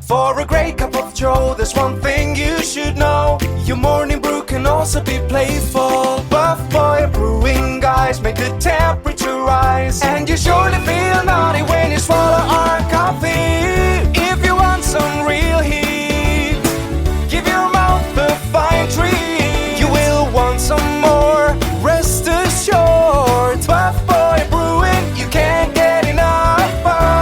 For a great cup of joe, there's one thing you should know. Your morning brew can also be playful. Buff Boy Brewing guys make the temperature rise. And you surely feel naughty when you swallow our coffee. If you want some real heat, give your mouth a fine treat. You will want some more, rest assured. Buff Boy Brewing, you can't get enough of.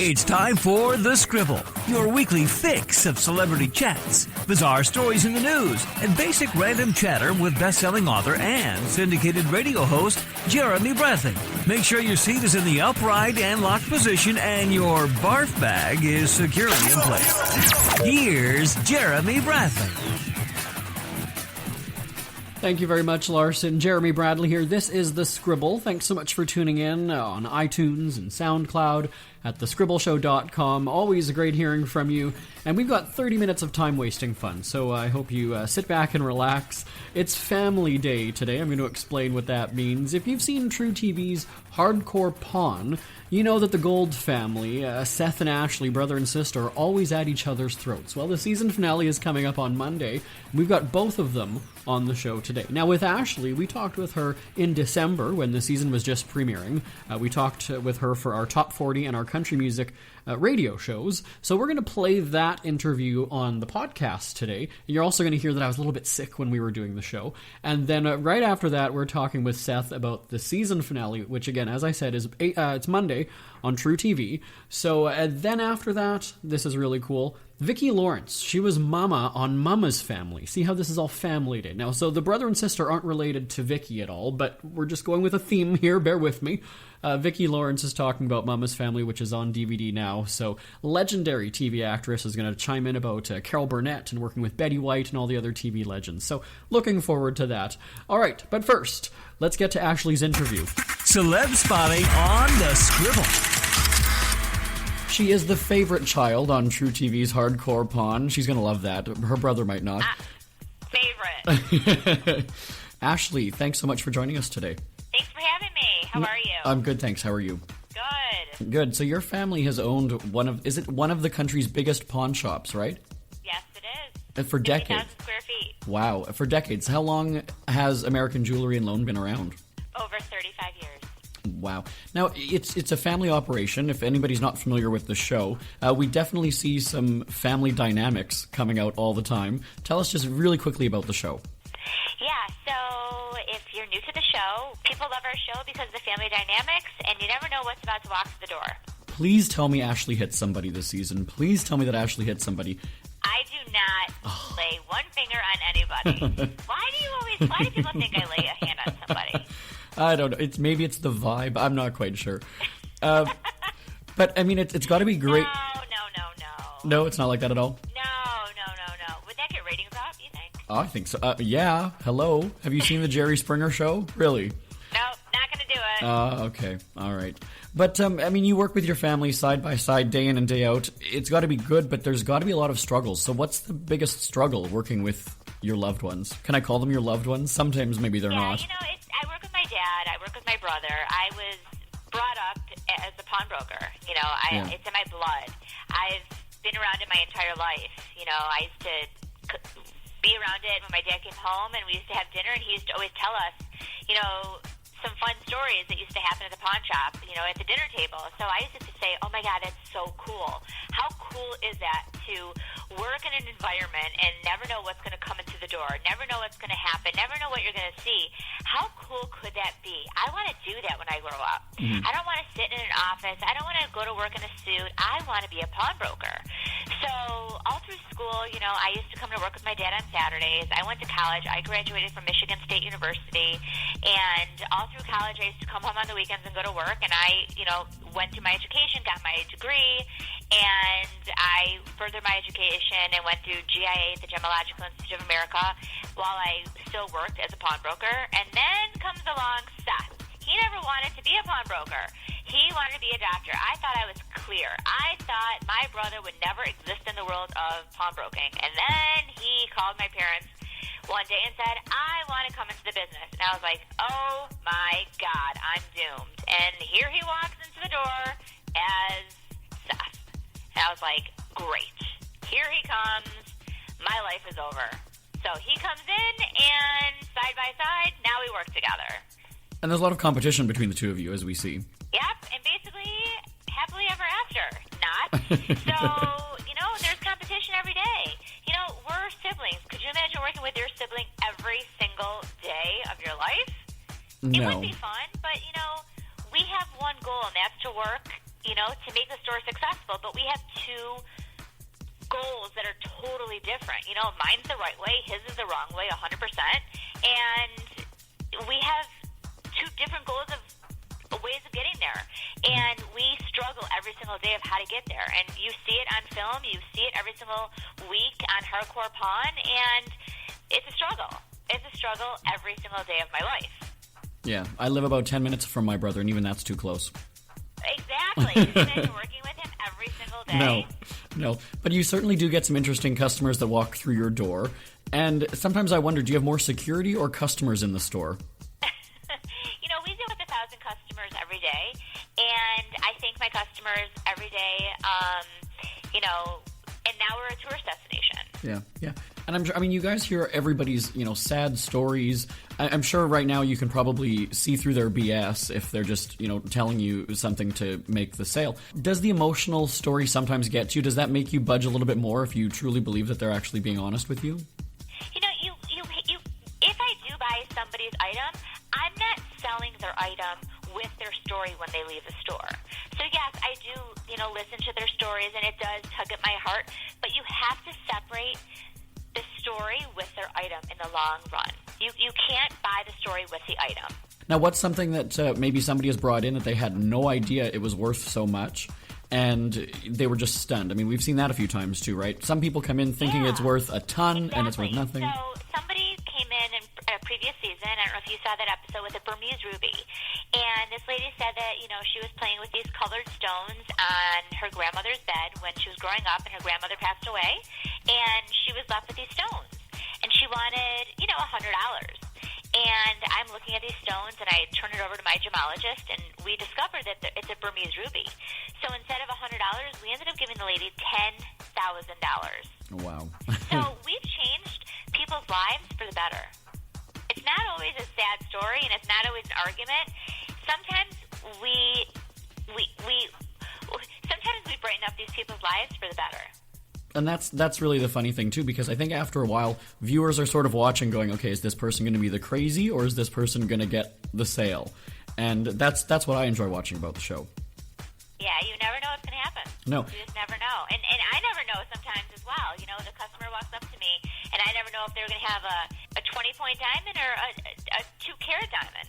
It's time for The Scribble, your weekly fix of celebrity chats, bizarre stories in the news, and basic random chatter with best-selling author and syndicated radio host Jeremy Bradley. Make sure your seat is in the upright and locked position and your barf bag is securely in place. Here's Jeremy Bradley. Thank you very much, Larson. Jeremy Bradley here. This is The Scribble. Thanks so much for tuning in on iTunes and SoundCloud at thescribbleshow.com. Always great hearing from you. And we've got 30 minutes of time-wasting fun, so I hope you sit back and relax. It's Family Day today. I'm going to explain what that means. If you've seen truTV's Hardcore Pawn, you know that the Gold family, Seth and Ashley, brother and sister, are always at each other's throats. Well, the season finale is coming up on Monday. We've got both of them on the show today. Now, with Ashley, we talked with her in December when the season was just premiering. We talked with her for our Top 40 and our country music radio shows. So we're going to play that interview on the podcast today. And you're also going to hear that I was a little bit sick when we were doing the show. And then right after that, we're talking with Seth about the season finale, which again, as I said, is it's Monday on truTV. So then after that, this is really cool. Vicki Lawrence, she was Mama on Mama's Family. See how this is all family day. Now, so the brother and sister aren't related to Vicki at all, but we're just going with a theme here, bear with me. Vicki Lawrence is talking about Mama's Family, which is on DVD now. So legendary TV actress is going to chime in about Carol Burnett and working with Betty White and all the other TV legends. So looking forward to that. All right, but first, let's get to Ashley's interview. Celeb spotting on The Scribble. She is the favorite child on truTV's Hardcore Pawn. She's going to love that. Her brother might not. Favorite. Ashley, thanks so much for joining us today. Thanks for having me. How are you? I'm good, thanks. How are you? Good. Good. So your family has owned one of the country's biggest pawn shops, right? Yes, it is. And for decades. 50,000 square feet. Wow. For decades. How long has American Jewelry and Loan been around? Over 35 years. Wow. Now, it's a family operation. If anybody's not familiar with the show, we definitely see some family dynamics coming out all the time. Tell us just really quickly about the show. Yeah, so if you're new to the show, people love our show because of the family dynamics, and you never know what's about to walk through the door. Please tell me Ashley hit somebody this season. Please tell me that Ashley hit somebody. I do not lay one finger on anybody. Why do people think I lay a hand on somebody? I don't know. Maybe it's the vibe. I'm not quite sure. But, I mean, it's got to be great. No. No, it's not like that at all? No. Would that get ratings up, you think? Oh, I think so. Yeah. Hello. Have you seen the Jerry Springer Show? Really? Nope, not going to do it. Okay. All right. But, I mean, you work with your family side by side, day in and day out. It's got to be good, but there's got to be a lot of struggles. So what's the biggest struggle working with your loved ones? Can I call them your loved ones? Sometimes maybe they're not. Yeah, I work with my dad. I work with my brother. I was brought up as a pawnbroker. It's in my blood. I've been around it my entire life. I used to be around it when my dad came home, and we used to have dinner, and he used to always tell us, some fun stories that used to happen at the pawn shop, at the dinner table. So I used to say, oh my God, that's so cool. How cool is that to work in an environment and never know what's going to come into the door, never know what's going to happen, never know what you're going to see? How cool could that be? I want to do that when I grow up. Mm-hmm. I don't want to sit in an office. I don't want to go to work in a suit. I want to be a pawnbroker. So all through school, I used to come to work with my dad on Saturdays. I went to college. I graduated from Michigan State University, and all through college, I used to come home on the weekends and go to work, and I, went through my education, got my degree, and I furthered my education and went through GIA, the Gemological Institute of America, while I still worked as a pawnbroker. And then comes along Seth. He never wanted to be a pawnbroker. He wanted to be a doctor. I thought I was clear. I thought my brother would never exist in the world of pawnbroking. And then he called my parents one day and said, I want to come into the business. And I was like, oh my God, I'm doomed. And here he walks into the door as Seth. And I was like, great. Here he comes. My life is over. So he comes in, and side by side, now we work together. And there's a lot of competition between the two of you, as we see. Yep, and basically, happily ever after. Not. So, there's competition every day. We're siblings. Could you imagine working with your sibling every single day of your life? No. It would be fun, but, we have one goal, and that's to work, to make the store successful. But we have two goals that are totally different. Mine's the right way, his is the wrong way, 100%. And we have two different goals of ways of getting there. And we struggle every single day of how to get there. And you see it on film, you see it every single week on Hardcore Pawn, and it's a struggle. It's a struggle every single day of my life. Yeah, I live about 10 minutes from my brother, and even that's too close. Exactly. Can you imagine working with him every single day? No. But you certainly do get some interesting customers that walk through your door. And sometimes I wonder, do you have more security or customers in the store? We deal with 1,000 customers every day. And I thank my customers every day, and now we're a tourist destination. Yeah. And you guys hear everybody's, sad stories. I'm sure right now you can probably see through their BS if they're just, telling you something to make the sale. Does the emotional story sometimes get to you? Does that make you budge a little bit more if you truly believe that they're actually being honest with you? If I do buy somebody's item, I'm not selling their item with their story when they leave the store. So yes, I do, listen to their stories, and it does tug at my heart, but you have to separate the story with their item in the long run. You can't buy the story with the item. Now, what's something that maybe somebody has brought in that they had no idea it was worth so much, and they were just stunned? I mean, we've seen that a few times too, right? Some people come in thinking it's worth a ton, and it's worth nothing. So somebody came in a previous season, I don't know if you saw that episode, with a Burmese ruby. And this lady said that, she was playing with these colored stones on her grandmother's bed when she was growing up, and her grandmother passed away. And she was left with these stones. And she wanted, $100. And I'm looking at these stones, and I turn it over to my gemologist, and we discovered that it's a Burmese ruby. So instead of $100, we ended up giving the lady $10,000. Wow. So we've changed people's lives for the better. It's not always a sad story, and it's not always an argument. Sometimes we brighten up these people's lives for the better. And that's really the funny thing, too, because I think after a while, viewers are sort of watching going, okay, is this person going to be the crazy, or is this person going to get the sale? And that's what I enjoy watching about the show. Yeah, you never know what's going to happen. No. You just never know. And I never know sometimes as well. The customer walks up to me, and I never know if they're going to have a 20-point diamond or a 2-carat diamond.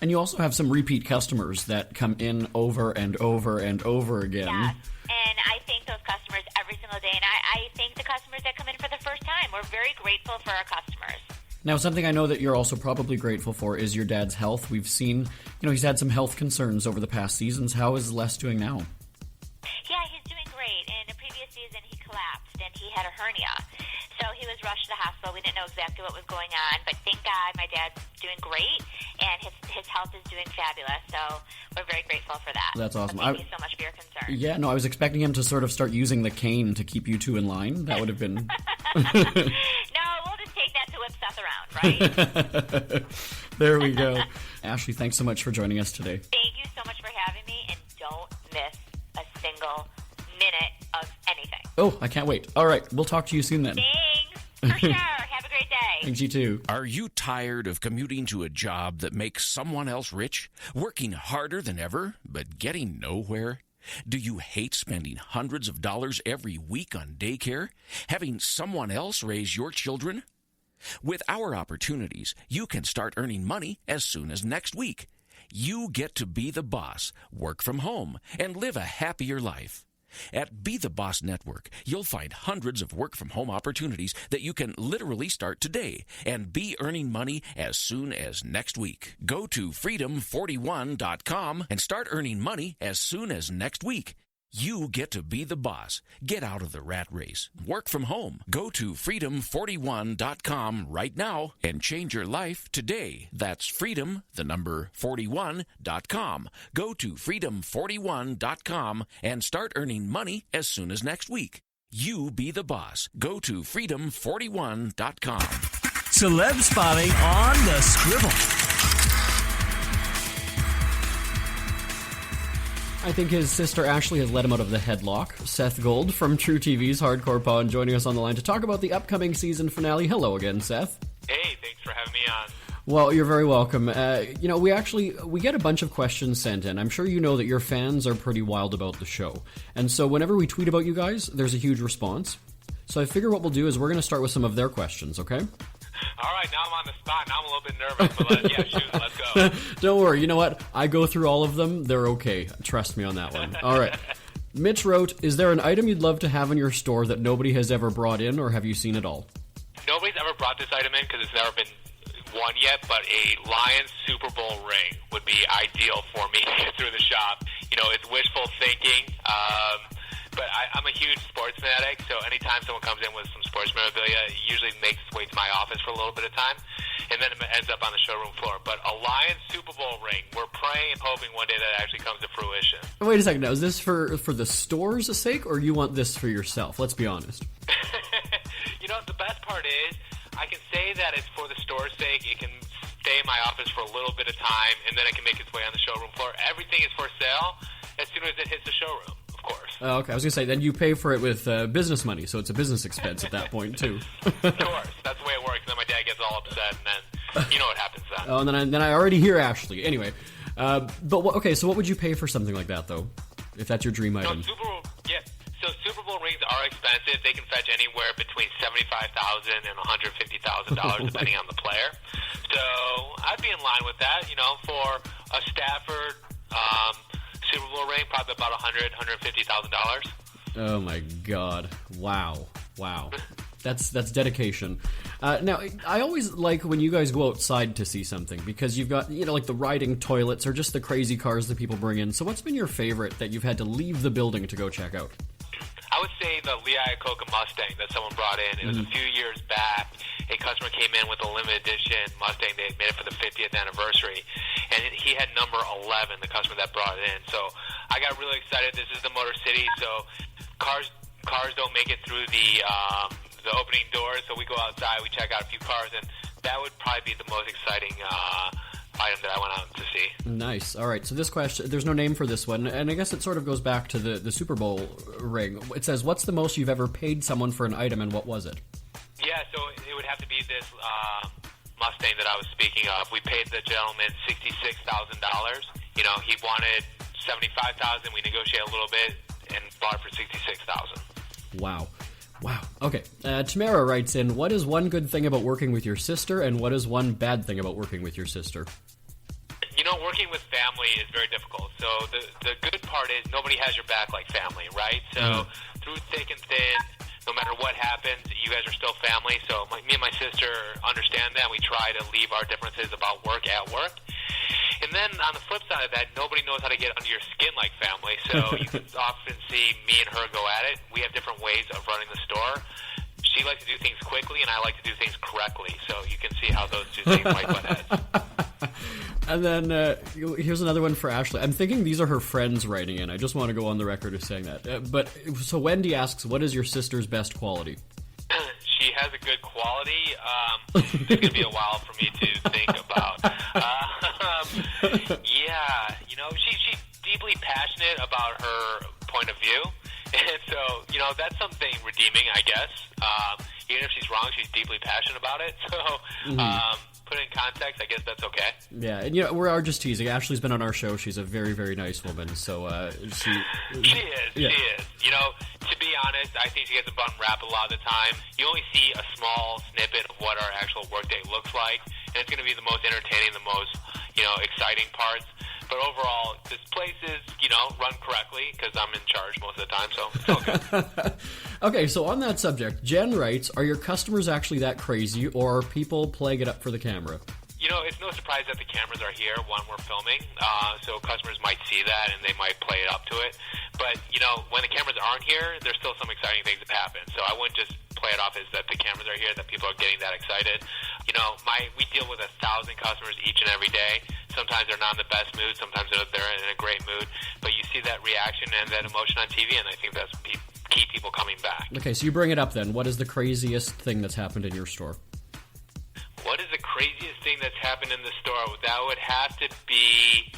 And you also have some repeat customers that come in over and over and over again. Yeah, and I thank those customers every single day, and I thank the customers that come in for the first time. We're very grateful for our customers. Now, something I know that you're also probably grateful for is your dad's health. We've seen, he's had some health concerns over the past seasons. How is Les doing now? Yeah, he's doing great. In a previous season, he collapsed, and he had a hernia. So he was rushed to the hospital. We didn't know exactly what was going on, but thank God my dad's doing great, and his health is doing fabulous. So we're very grateful for that. That's awesome. So thank you so much for your concern. Yeah, no, I was expecting him to sort of start using the cane to keep you two in line. That would have been... No, we'll just take that to whip Seth around, right? There we go. Ashley, thanks so much for joining us today. Thank you so much for having me, and don't miss a single minute of anything. Oh, I can't wait. All right, we'll talk to you soon then. Thanks. For sure. Have a great day. Thanks, you too. Are you tired of commuting to a job that makes someone else rich? Working harder than ever, but getting nowhere? Do you hate spending hundreds of dollars every week on daycare? Having someone else raise your children? With our opportunities, you can start earning money as soon as next week. You get to be the boss, work from home, and live a happier life. At Be the Boss Network, you'll find hundreds of work-from-home opportunities that you can literally start today and be earning money as soon as next week. Go to freedom41.com and start earning money as soon as next week. You get to be the boss. Get out of the rat race. Work from home. Go to freedom41.com right now and change your life today. That's freedom, the number 41.com. Go to freedom41.com and start earning money as soon as next week. You be the boss. Go to freedom41.com. Celeb spotting on the Scribble. I think his sister Ashley has let him out of the headlock. Seth Gold from truTV's Hardcore Pawn joining us on the line to talk about the upcoming season finale. Hello again, Seth. Hey, thanks for having me on. Well, you're very welcome. We get a bunch of questions sent in. I'm sure you know that your fans are pretty wild about the show. And so whenever we tweet about you guys, there's a huge response. So I figure what we'll do is we're going to start with some of their questions, okay? All right, now I'm on the spot. Now I'm a little bit nervous, but shoot, let's go. Don't worry. You know what? I go through all of them. They're okay. Trust me on that one. All right. Mitch wrote, is there an item you'd love to have in your store that nobody has ever brought in, or have you seen it all? Nobody's ever brought this item in because it's never been won yet, but a Lions Super Bowl ring would be ideal for me through the shop. You know, it's wishful thinking, but I'm a huge sports fanatic, so anytime someone comes in with some sports memorabilia, it usually makes its way to my office for a little bit of time, and then it ends up on the showroom floor. But a Lions Super Bowl ring, we're praying and hoping one day that actually comes to fruition. Wait a second, now, is this for the store's sake, or you want this for yourself? Let's be honest. You know, the best part is, I can say that it's for the store's sake. It can stay in my office for a little bit of time, and then it can make its way on the showroom floor. Everything is for sale as soon as it hits the showroom, of course. Oh, okay, I was going to say, then you pay for it with business money, so it's a business expense at that point, too. Of course. That's the way it works. And then my dad gets all upset, and then you know what happens then. Oh, and then I already hear Ashley. Anyway, so what would you pay for something like that, though, if that's your dream item? So Super Bowl rings are expensive. They can fetch anywhere between $75,000 and $150,000 depending on the player. So I'd be in line with that. You know, for a Stafford Super Bowl ring, probably about $150,000. Oh my God! Wow. That's dedication. Now, I always like when you guys go outside to see something because you've got, like the riding toilets or just the crazy cars that people bring in. So what's been your favorite that you've had to leave the building to go check out? I would say the Lee Iacocca Mustang that someone brought in. It was a few years back. A customer came in with a limited edition Mustang. They made it for the 50th anniversary. And he had number 11, the customer that brought it in. So I got really excited. This is the Motor City, so cars don't make it through the opening doors. So we go outside, we check out a few cars, and that would probably be the most exciting item that I went out to see. Nice. All right. So this question, there's no name for this one, and I guess it sort of goes back to the Super Bowl ring. It says, what's the most you've ever paid someone for an item, and what was it? Yeah, so it would have to be this Mustang that I was speaking of. We paid the gentleman $66,000. You know, he wanted $75,000. We negotiated a little bit and bought it for $66,000. Wow. Okay. Tamara writes in, what is one good thing about working with your sister, and what is one bad thing about working with your sister? You know, working with family is very difficult. So the good part is nobody has your back like family, right? So through thick and thin, no matter what happens, you guys are still family. So me and my sister understand that. We try to leave our differences about work at work. And then on the flip side of that, nobody knows how to get under your skin like family. So you can often see me and her go at it. We have different ways of running the store. She likes to do things quickly, and I like to do things correctly. So you can see how those two things might butt heads. And then here's another one for Ashley. I'm thinking these are her friends writing in. I just want to go on the record as saying that. So Wendy asks, what is your sister's best quality? She has a good quality. It's going to be a while for me to think about. Yeah, you know, she's deeply passionate about her point of view. And so, you know, that's something redeeming, I guess. Even if she's wrong, she's deeply passionate about it. So, put it in context, I guess that's okay. Yeah, and we are just teasing. Ashley's been on our show. She's a very, very nice woman. So she is. You know, to be honest, I think she gets a bum rap a lot of the time. You only see a small snippet of what our actual workday looks like, and it's going to be the most entertaining, the most, exciting parts. But overall, this place is, run correctly because I'm in charge most of the time, so it's all good. Okay, so on that subject, Jen writes, are your customers actually that crazy, or are people playing it up for the camera? It's no surprise that the cameras are here when we're filming, so customers might see that and they might play it up to it. But, when the cameras aren't here, there's still some exciting things that happen. So I wouldn't just play it off as that the cameras are here, that people are getting that excited. We deal with 1,000 customers each and every day. Sometimes they're not in the best mood. Sometimes they're in a great mood. But you see that reaction and that emotion on TV, and I think that's key people coming back. Okay, so you bring it up then. What is the craziest thing that's happened in your store? What is the craziest thing that's happened in the store? That would have to be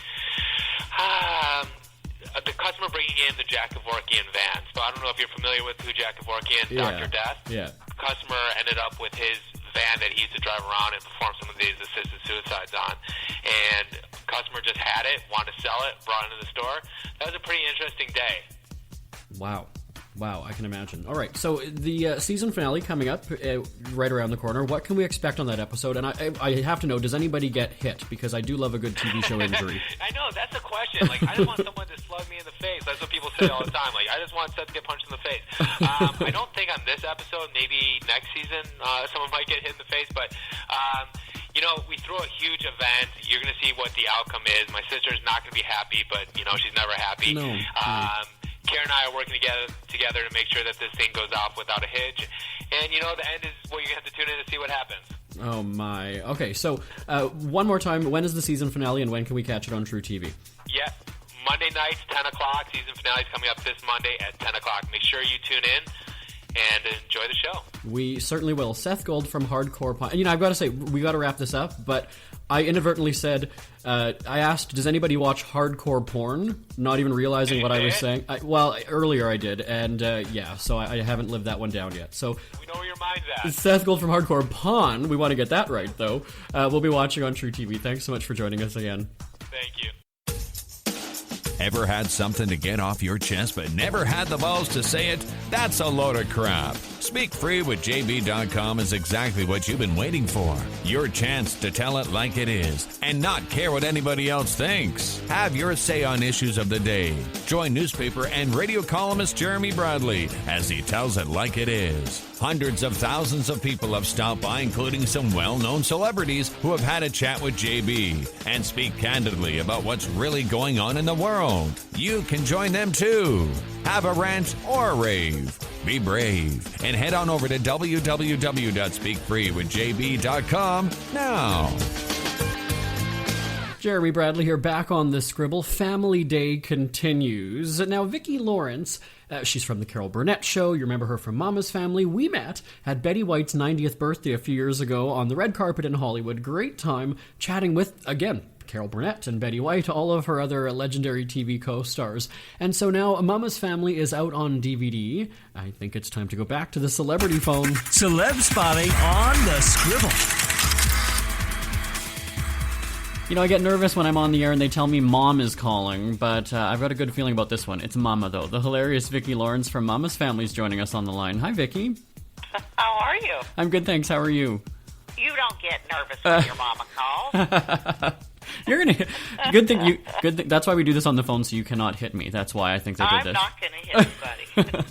the customer bringing in the Jack Kevorkian van. So I don't know if you're familiar with who Jack Kevorkian, Dr. Death. Yeah. Customer ended up with his van that he used to drive around and perform some of these assisted suicides on. And customer just had it, wanted to sell it, brought it into the store. That was a pretty interesting day. Wow, I can imagine. All right, so the season finale coming up right around the corner. What can we expect on that episode? And I have to know, does anybody get hit? Because I do love a good TV show injury. I know, that's a question. Like, I just want someone to slug me in the face. That's what people say all the time. Like, I just want Seth to get punched in the face. I don't think on this episode, maybe next season, someone might get hit in the face. But, we throw a huge event. You're going to see what the outcome is. My sister's not going to be happy, but, she's never happy. No. Karen and I are working together to make sure that this thing goes off without a hitch. And, the end is where you have to tune in to see what happens. Oh, my. Okay, so one more time. When is the season finale, and when can we catch it on truTV? Yeah, Monday nights, 10 o'clock. Season finale is coming up this Monday at 10 o'clock. Make sure you tune in and enjoy the show. We certainly will. Seth Gold from Hardcore Pine. I've got to say, we got to wrap this up, but I inadvertently said, I asked, does anybody watch hardcore porn? Not even realizing what I was saying. Earlier I did, and so I haven't lived that one down yet. So we know where your mind's at. Seth Gold from Hardcore Pawn. We want to get that right, though. We'll be watching on truTV. Thanks so much for joining us again. Thank you. Ever had something to get off your chest but never had the balls to say it? That's a load of crap. Speak Free with JB.com is exactly what you've been waiting for. Your chance to tell it like it is and not care what anybody else thinks. Have your say on issues of the day. Join newspaper and radio columnist Jeremy Bradley as he tells it like it is. Hundreds of thousands of people have stopped by, including some well-known celebrities who have had a chat with JB and speak candidly about what's really going on in the world. You can join them too. Have a rant or a rave. Be brave and head on over to www.speakfreewithjb.com now. Jeremy Bradley here, back on the Scribble. Family Day continues. Now, Vicki Lawrence, she's from the Carol Burnett Show. You remember her from Mama's Family. We met at Betty White's 90th birthday a few years ago on the red carpet in Hollywood. Great time chatting with, again, Carol Burnett and Betty White, all of her other legendary TV co-stars. And so now Mama's Family is out on DVD. I think it's time to go back to the celebrity phone. Celeb spotting on the Scribble. I get nervous when I'm on the air and they tell me Mom is calling, but I've got a good feeling about this one. It's Mama, though. The hilarious Vicki Lawrence from Mama's Family is joining us on the line. Hi, Vicki. How are you? I'm good, thanks. How are you? You don't get nervous when your mama calls. You're gonna. Good thing. That's why we do this on the phone, so you cannot hit me. That's why I think they did this. I'm not gonna hit anybody.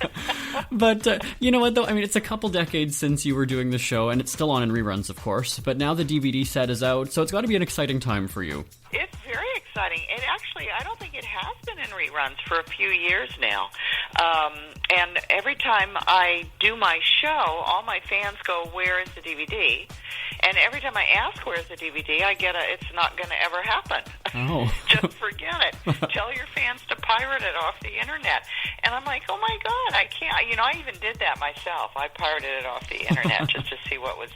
But you know what, though? I mean, it's a couple decades since you were doing the show, and it's still on in reruns, of course. But now the DVD set is out, so it's got to be an exciting time for you. It's very exciting. And actually, I don't think it has been in reruns for a few years now. And every time I do my show, all my fans go, "Where is the DVD?" And every time I ask where's the DVD, I get it's not going to ever happen. Oh. Just forget it. Tell your fans to pirate it off the internet. And I'm like, oh my God, I can't. I even did that myself. I pirated it off the internet just to see what was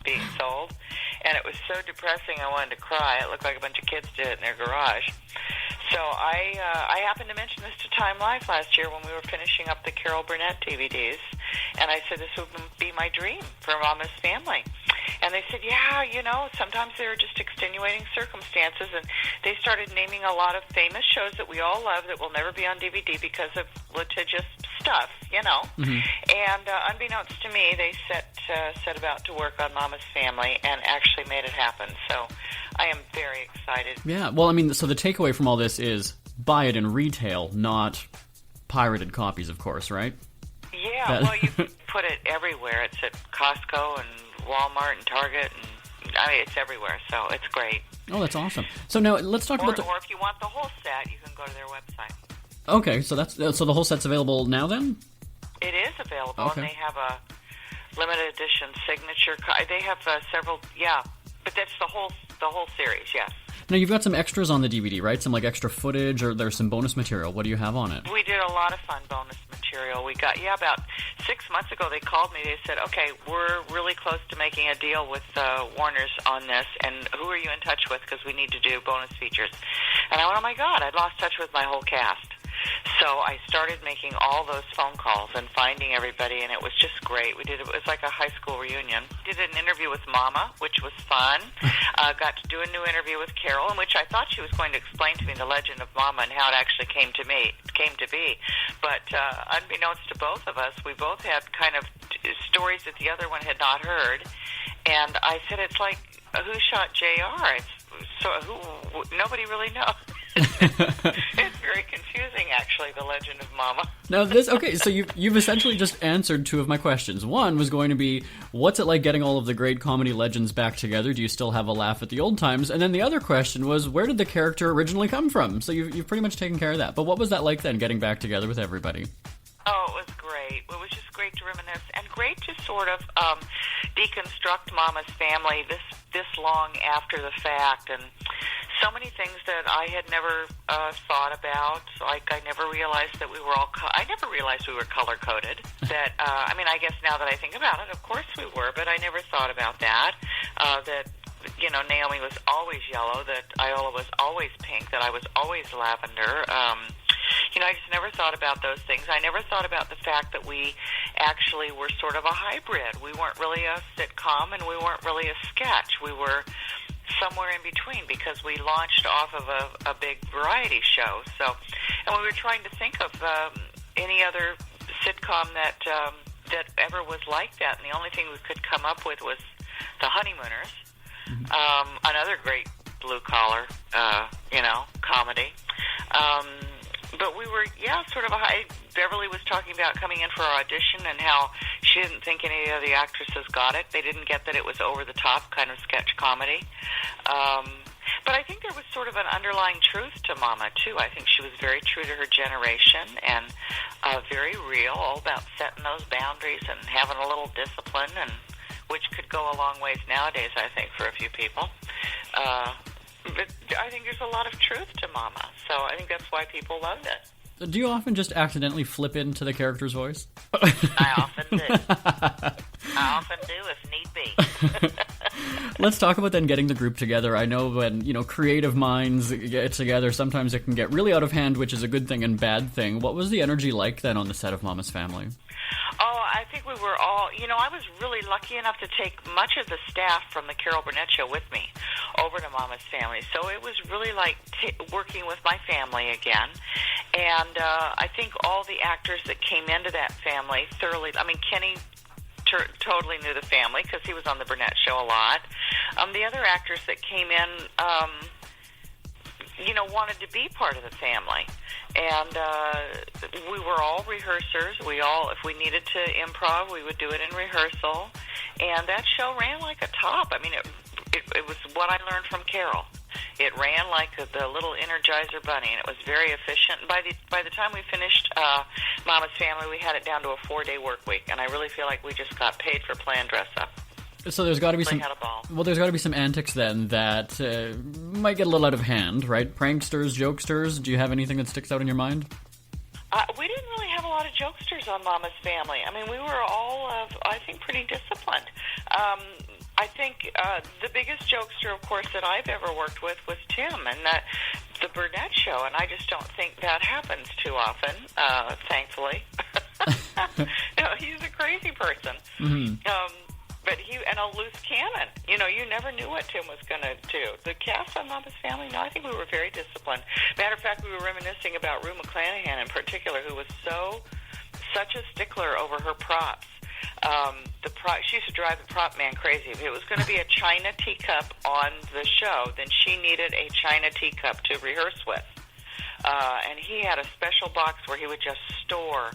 being sold. And it was so depressing I wanted to cry. It looked like a bunch of kids did it in their garage. So I happened to mention this to Time Life last year when we were finishing up the Carol Burnett DVDs. And I said this would be my dream for Mama's Family. And they said, yeah, sometimes there are just extenuating circumstances. And they started naming a lot of famous shows that we all love that will never be on DVD because of litigious stuff, Mm-hmm. And unbeknownst to me, they set about to work on Mama's Family and actually made it happen. So I am very excited. Yeah, well, I mean, so the takeaway from all this is buy it in retail, not pirated copies, of course, right? Yeah, well, you can put it everywhere. It's at Costco and Walmart and Target, and it's everywhere, so it's great. Oh, that's awesome. So now let's talk about or if you want the whole set, you can go to their website. Okay, so the whole set's available now then? It is available, Okay. and they have a limited edition signature. They have several, but that's the whole series, yes. Now, you've got some extras on the DVD, right? Some, like, extra footage, or there's some bonus material. What do you have on it? We did a lot of fun bonus material. We got, about 6 months ago, they called me. They said, okay, we're really close to making a deal with Warner's on this, and who are you in touch with? Because we need to do bonus features. And I went, oh, my God, I'd lost touch with my whole cast. So I started making all those phone calls and finding everybody, and it was just great. It was like a high school reunion. Did an interview with Mama, which was fun. Got to do a new interview with Carol, in which I thought she was going to explain to me the legend of Mama and how it actually came to be. But unbeknownst to both of us, we both had kind of stories that the other one had not heard. And I said, it's like, who shot JR? Nobody really knows. It's very confusing, actually, the legend of Mama. Now, so you've essentially just answered two of my questions. One was going to be, what's it like getting all of the great comedy legends back together? Do you still have a laugh at the old times? And then the other question was, where did the character originally come from? So you've pretty much taken care of that. But what was that like then, getting back together with everybody? Oh, it was great. It was just great to reminisce, and great to sort of deconstruct Mama's family this long after the fact, and so many things that I had never thought about. Like, I never realized that we were all I never realized we were color-coded. That I guess now that I think about it, of course we were, but I never thought about that. That Naomi was always yellow, that Iola was always pink, that I was always lavender. I just never thought about those things. I never thought about the fact that we actually were sort of a hybrid. We weren't really a sitcom, and we weren't really a sketch. We were somewhere in between, because we launched off of a big variety show. And we were trying to think of any other sitcom that ever was like that, and the only thing we could come up with was The Honeymooners, another great blue-collar, comedy. But we were, sort of Beverly was talking about coming in for our audition and how she didn't think any of the actresses got it. They didn't get that it was over-the-top kind of sketch comedy. But I think there was sort of an underlying truth to Mama, too. I think she was very true to her generation and very real, all about setting those boundaries and having a little discipline, and which could go a long ways nowadays, I think, for a few people. But I think there's a lot of truth to Mama, so I think that's why people loved it. Do you often just accidentally flip into the character's voice? I often do, if need be. Let's talk about then getting the group together. I know when, creative minds get together, sometimes it can get really out of hand, which is a good thing and bad thing. What was the energy like then on the set of Mama's Family? Oh, I think we were all, I was really lucky enough to take much of the staff from the Carol Burnett Show with me over to Mama's Family. So it was really like working with my family again. And I think all the actors that came into that family thoroughly, Kenny totally knew the family because he was on the Burnett Show a lot. The other actors that came in, wanted to be part of the family. And we were all rehearsers. If we needed to improv, we would do it in rehearsal. And that show ran like a top. It was what I learned from Carol. It ran like the little Energizer bunny, and it was very efficient. And by the time we finished Mama's Family, we had it down to a 4-day work week, and I really feel like we just got paid for playing dress up. So there's got to be there's got to be some antics then that might get a little out of hand, right? Pranksters, jokesters. Do you have anything that sticks out in your mind? We didn't really have a lot of jokesters on Mama's Family. We were all, I think, pretty disciplined. I think the biggest jokester, of course, that I've ever worked with was Tim, and the Burnett Show, and I just don't think that happens too often, thankfully. He's a crazy person. Mm-hmm. But and a loose cannon. You never knew what Tim was going to do. The cast on Mama's Family, no, I think we were very disciplined. Matter of fact, we were reminiscing about Rue McClanahan in particular, who was such a stickler over her props. She used to drive the prop man crazy. If it was going to be a china teacup on the show, then she needed a china teacup to rehearse with. And he had a special box where he would just store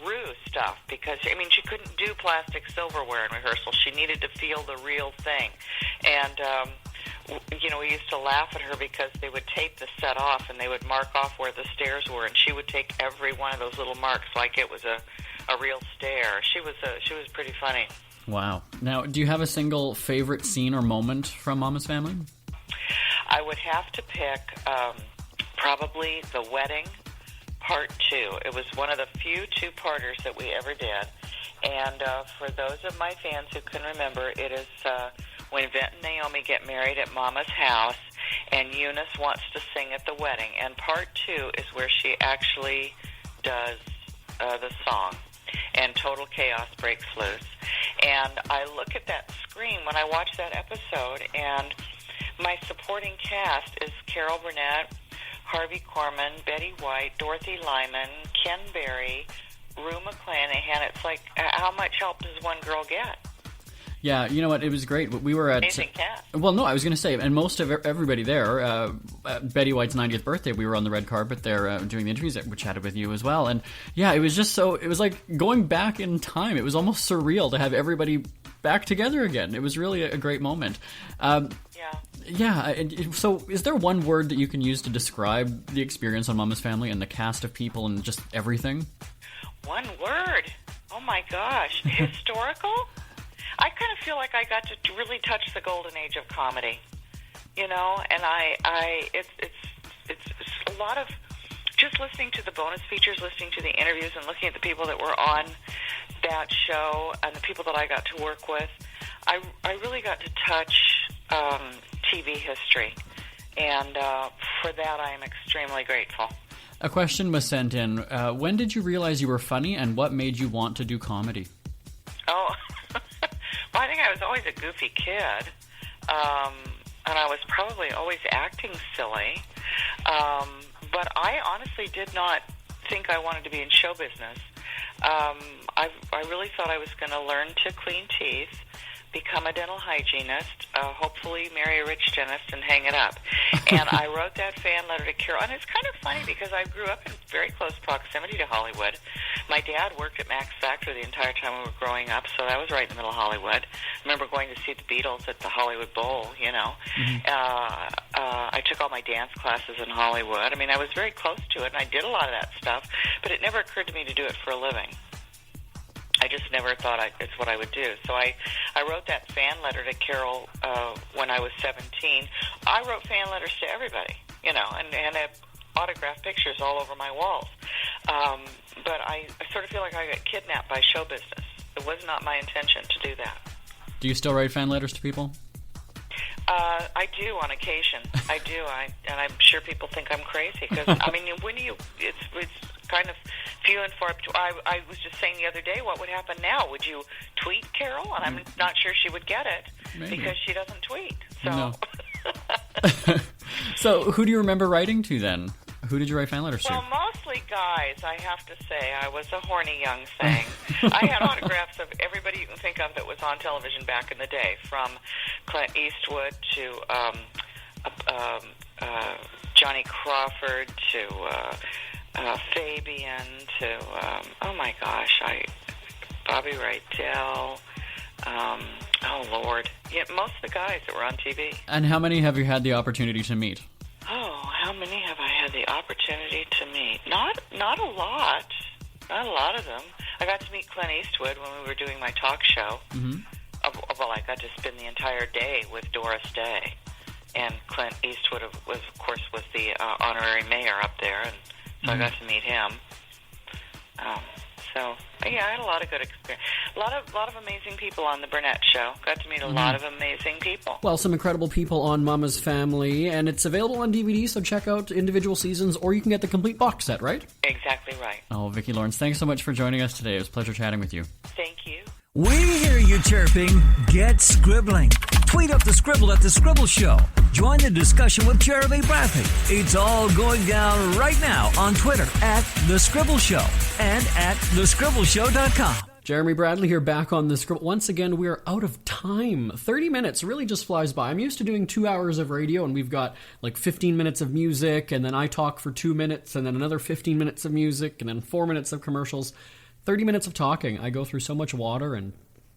Rue stuff because, she couldn't do plastic silverware in rehearsal. She needed to feel the real thing. And we used to laugh at her because they would tape the set off and they would mark off where the stairs were, and she would take every one of those little marks like it was a real stair. She was pretty funny. Wow. Now, do you have a single favorite scene or moment from Mama's Family? I would have to pick probably the wedding part 2. It was one of the few 2-parters that we ever did. And for those of my fans who can remember, it is when Vent and Naomi get married at Mama's house, and Eunice wants to sing at the wedding. And part 2 is where she actually does the song, and total chaos breaks loose. And I look at that screen when I watch that episode, and my supporting cast is Carol Burnett, Harvey Korman, Betty White, Dorothy Lyman, Ken Berry, Rue McClanahan. It's like, how much help does one girl get? Yeah, you know what? It was great. We were at... Amazing cast. Well, no, I was going to say, and most of everybody there, Betty White's 90th birthday, we were on the red carpet there doing the interviews. We chatted with you as well. And yeah, it was just so... It was like going back in time. It was almost surreal to have everybody back together again. It was really a great moment. Yeah. So is there one word that you can use to describe the experience on Mama's Family and the cast of people and just everything? One word? Oh, my gosh. Historical? I kind of feel like I got to really touch the golden age of comedy, and it's a lot of just listening to the bonus features, listening to the interviews, and looking at the people that were on that show and the people that I got to work with. I really got to touch TV history, and for that I am extremely grateful. A question was sent in. When did you realize you were funny, and what made you want to do comedy? Oh, well, I think I was always a goofy kid, and I was probably always acting silly. But I honestly did not think I wanted to be in show business. I really thought I was going to learn to clean teeth, become a dental hygienist, hopefully marry a rich dentist and hang it up. And I wrote that fan letter to Carol. And it's kind of funny because I grew up in very close proximity to Hollywood. My dad worked at Max Factor the entire time we were growing up, so that was right in the middle of Hollywood. I remember going to see the Beatles at the Hollywood Bowl, Mm-hmm. I took all my dance classes in Hollywood. I mean, I was very close to it, and I did a lot of that stuff, but it never occurred to me to do it for a living. I just never thought it's what I would do. So I wrote that fan letter to Carol when I was 17. I wrote fan letters to everybody, and had autographed pictures all over my walls. But I sort of feel like I got kidnapped by show business. It was not my intention to do that. Do you still write fan letters to people? I do on occasion. I do. And I'm sure people think I'm crazy because I mean, it's kind of few and far between. I was just saying the other day, what would happen now? Would you tweet Carol? And I'm not sure she would get it. Maybe. Because she doesn't tweet. So. No. So who do you remember writing to then? Who did you write fan letters to? Well, mostly guys, I have to say. I was a horny young thing. I had autographs of everybody you can think of that was on television back in the day, from Clint Eastwood to Johnny Crawford to Fabian to, oh my gosh, Bobby Rydell. Oh, Lord. Yeah, most of the guys that were on TV. And how many have you had the opportunity to meet? Oh, how many have I had the opportunity to meet? Not a lot. Not a lot of them. I got to meet Clint Eastwood when we were doing my talk show. Mm-hmm. Well, I got to spend the entire day with Doris Day. And Clint Eastwood, was the honorary mayor up there, and so I got to meet him. So, yeah, I had a lot of good experience. A lot of amazing people on the Burnett Show. Got to meet a lot of amazing people. Well, some incredible people on Mama's Family, and it's available on DVD, so check out individual seasons, or you can get the complete box set, right? Exactly right. Oh, Vicki Lawrence, thanks so much for joining us today. It was a pleasure chatting with you. Thank you. We hear you chirping. Get scribbling. Tweet up the Scribble at The Scribble Show. Join the discussion with Jeremy Bradley. It's all going down right now on Twitter at The Scribble Show and at thescribbleshow.com. Jeremy Bradley here, back on The Scribble. Once again, we are out of time. 30 minutes really just flies by. I'm used to doing 2 hours of radio, and we've got like 15 minutes of music, and then I talk for 2 minutes, and then another 15 minutes of music, and then 4 minutes of commercials. 30 minutes of talking. I go through so much water and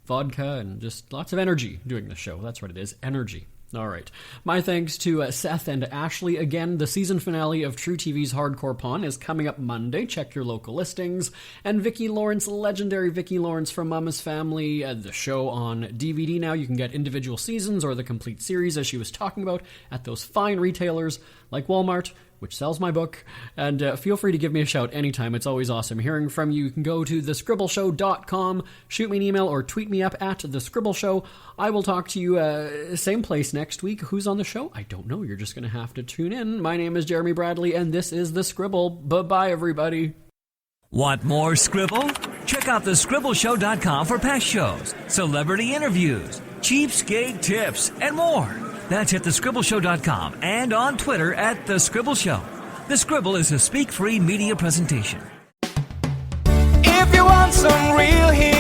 vodka and just lots of energy doing this show. That's what it is, energy. All right. My thanks to Seth and Ashley. Again, the season finale of truTV's Hardcore Pawn is coming up Monday. Check your local listings. And Vicki Lawrence, legendary Vicki Lawrence from Mama's Family, the show on DVD now. You can get individual seasons or the complete series, as she was talking about, at those fine retailers like Walmart, which sells my book. And feel free to give me a shout anytime. It's always awesome hearing from you. You can go to thescribbleshow.com, shoot me an email, or tweet me up at thescribbleshow. I will talk to you same place next week. Who's on the show? I don't know. You're just going to have to tune in. My name is Jeremy Bradley, and this is The Scribble. Bye-bye, everybody. Want more Scribble? Check out thescribbleshow.com for past shows, celebrity interviews, cheapskate tips, and more. That's at thescribbleshow.com and on Twitter at The Scribble Show. The Scribble is a speak-free media presentation. If you want some real heat